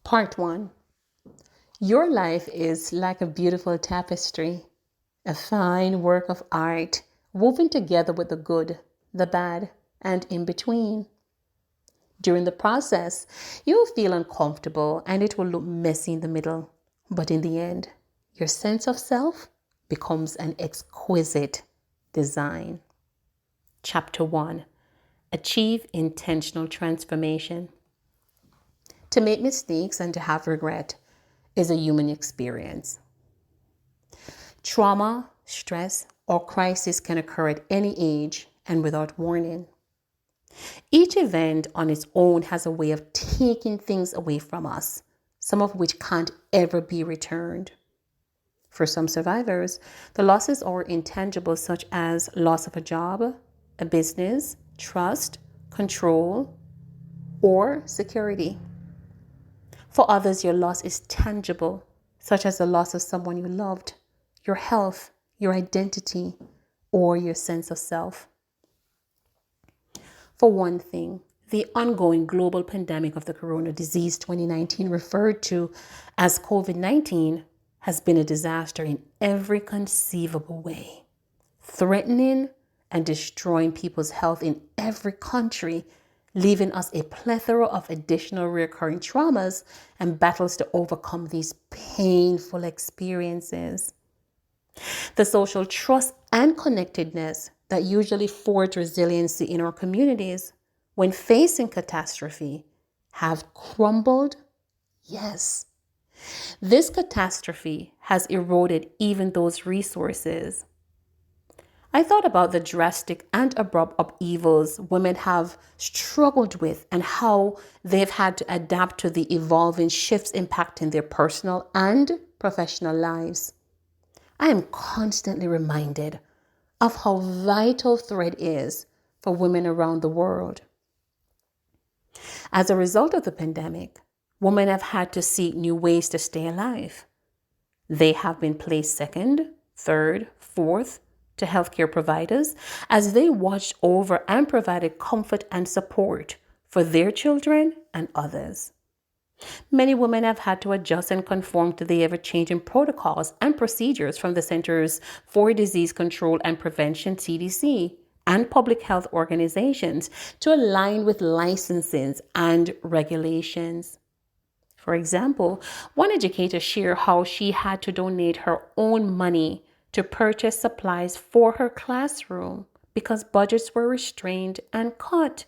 Part 1. Your life is like a beautiful tapestry, a fine work of art woven together with the good, the bad, and in between. During the process, you'll feel uncomfortable and it will look messy in the middle. But in the end, your sense of self becomes an exquisite design. Chapter 1. Achieve intentional transformation. To make mistakes and to have regret is a human experience. Trauma, stress, or crisis can occur at any age and without warning. Each event on its own has a way of taking things away from us, some of which can't ever be returned. For some survivors, the losses are intangible, such as loss of a job, a business, trust, control, or security. For others, your loss is tangible, such as the loss of someone you loved, your health, your identity, or your sense of self. For one thing, the ongoing global pandemic of the corona disease 2019, referred to as COVID-19, has been a disaster in every conceivable way, threatening and destroying people's health in every country, leaving us a plethora of additional recurring traumas and battles to overcome these painful experiences. The social trust and connectedness that usually forge resiliency in our communities when facing catastrophe have crumbled. Yes, this catastrophe has eroded even those resources. I thought about the drastic and abrupt upheavals women have struggled with and how they've had to adapt to the evolving shifts impacting their personal and professional lives. I am constantly reminded of how vital thread is for women around the world. As a result of the pandemic, women have had to seek new ways to stay alive. They have been placed second, third, fourth to healthcare providers as they watched over and provided comfort and support for their children and others. Many women have had to adjust and conform to the ever-changing protocols and procedures from the Centers for Disease Control and Prevention, CDC, and public health organizations to align with licenses and regulations. For example, one educator shared how she had to donate her own money to purchase supplies for her classroom because budgets were restrained and cut.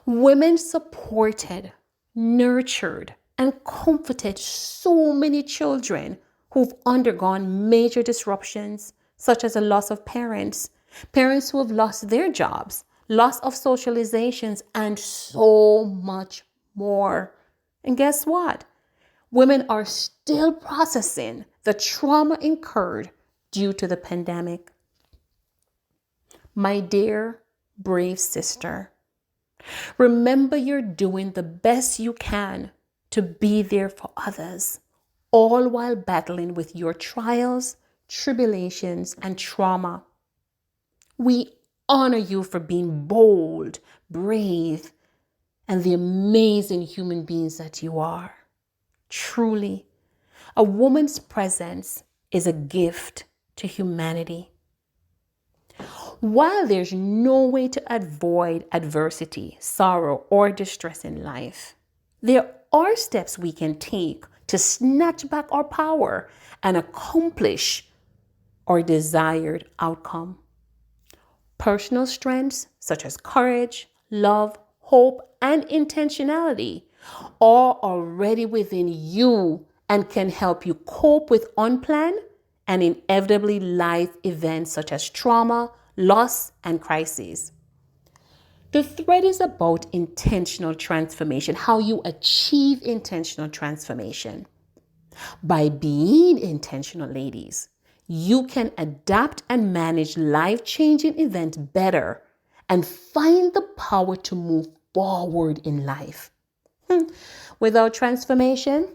Women supported, nurtured, and comforted so many children who've undergone major disruptions, such as the loss of parents who have lost their jobs, loss of socializations, and so much more. And guess what? Women are still processing the trauma incurred due to the pandemic. My dear, brave sister, remember you're doing the best you can to be there for others, all while battling with your trials, tribulations, and trauma. We honor you for being bold, brave, and the amazing human beings that you are. Truly, a woman's presence is a gift to humanity. While there's no way to avoid adversity, sorrow, or distress in life, there are steps we can take to snatch back our power and accomplish our desired outcome. Personal strengths such as courage, love, hope, and intentionality are already within you and can help you cope with unplanned and inevitably life events such as trauma, loss, and crises. The thread is about intentional transformation, how you achieve intentional transformation. By being intentional, ladies, you can adapt and manage life-changing events better and find the power to move forward in life. Without transformation,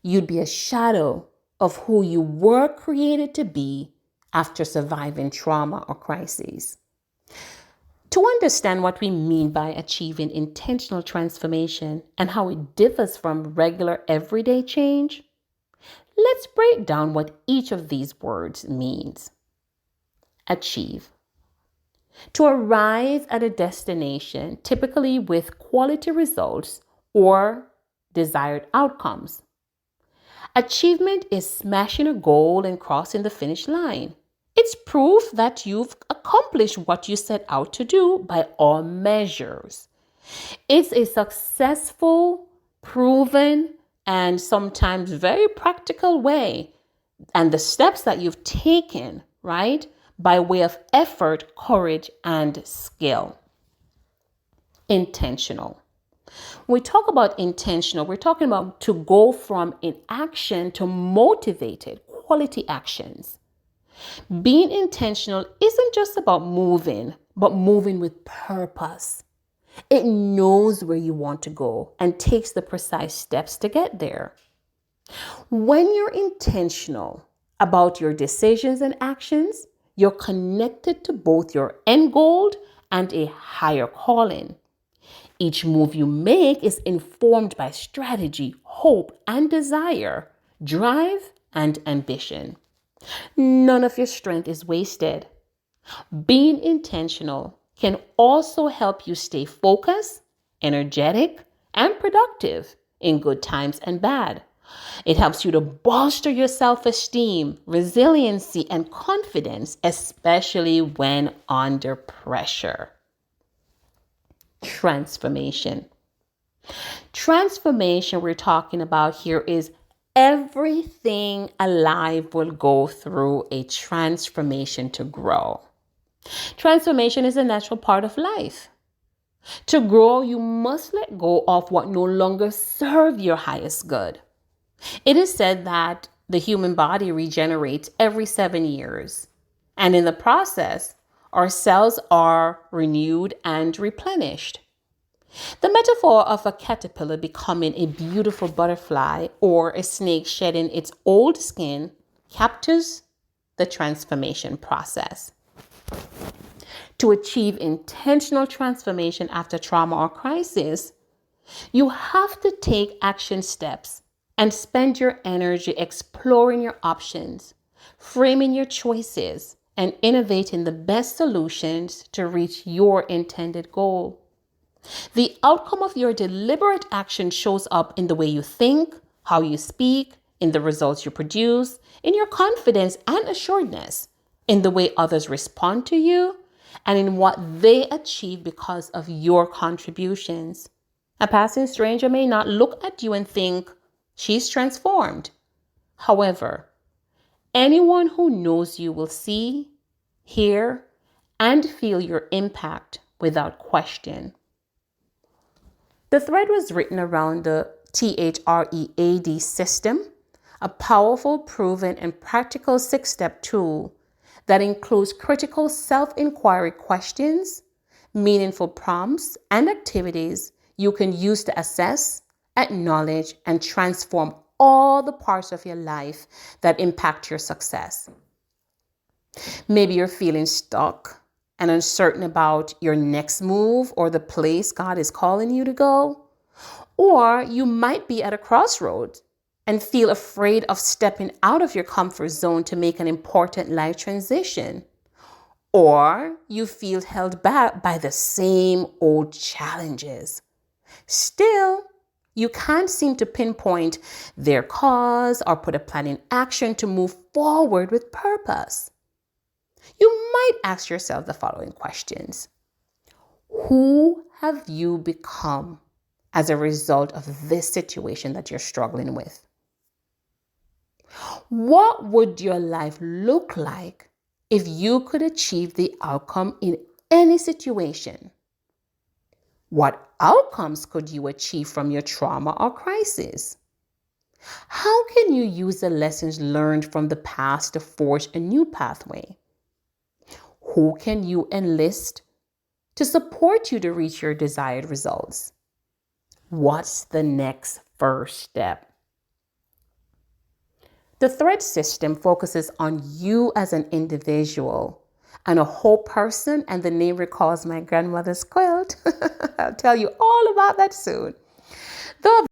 you'd be a shadow of who you were created to be after surviving trauma or crises. To understand what we mean by achieving intentional transformation and how it differs from regular everyday change, let's break down what each of these words means. Achieve. To arrive at a destination, typically with quality results or desired outcomes. Achievement is smashing a goal and crossing the finish line. It's proof that you've accomplished what you set out to do by all measures. It's a successful, proven, and sometimes very practical way. And the steps that you've taken, right, by way of effort, courage, and skill. Intentional. When we talk about intentional, we're talking about to go from inaction to motivated, quality actions. Being intentional isn't just about moving, but moving with purpose. It knows where you want to go and takes the precise steps to get there. When you're intentional about your decisions and actions, you're connected to both your end goal and a higher calling. Each move you make is informed by strategy, hope, and desire, drive, and ambition. None of your strength is wasted. Being intentional can also help you stay focused, energetic, and productive in good times and bad. It helps you to bolster your self-esteem, resiliency, and confidence, especially when under pressure. Transformation. Transformation we're talking about here is everything alive will go through a transformation to grow. Transformation is a natural part of life. To grow, you must let go of what no longer serves your highest good. It is said that the human body regenerates every 7 years, and in the process, our cells are renewed and replenished. The metaphor of a caterpillar becoming a beautiful butterfly or a snake shedding its old skin captures the transformation process. To achieve intentional transformation after trauma or crisis, you have to take action steps and spend your energy exploring your options, framing your choices, and innovating the best solutions to reach your intended goal. The outcome of your deliberate action shows up in the way you think, how you speak, in the results you produce, in your confidence and assuredness, in the way others respond to you, and in what they achieve because of your contributions. A passing stranger may not look at you and think, she's transformed. However, anyone who knows you will see, hear, and feel your impact without question. The thread was written around the THREAD system, a powerful, proven, and practical 6-step tool that includes critical self-inquiry questions, meaningful prompts, and activities you can use to assess, acknowledge, and transform all the parts of your life that impact your success. Maybe you're feeling stuck and uncertain about your next move or the place God is calling you to go. Or you might be at a crossroads and feel afraid of stepping out of your comfort zone to make an important life transition. Or you feel held back by the same old challenges. Still, you can't seem to pinpoint their cause or put a plan in action to move forward with purpose. You might ask yourself the following questions. Who have you become as a result of this situation that you're struggling with? What would your life look like if you could achieve the outcome in any situation? What outcomes could you achieve from your trauma or crisis? How can you use the lessons learned from the past to forge a new pathway? Who can you enlist to support you to reach your desired results? What's the next first step? The thread system focuses on you as an individual and a whole person, and the name recalls my grandmother's quilt. I'll tell you all about that soon. Though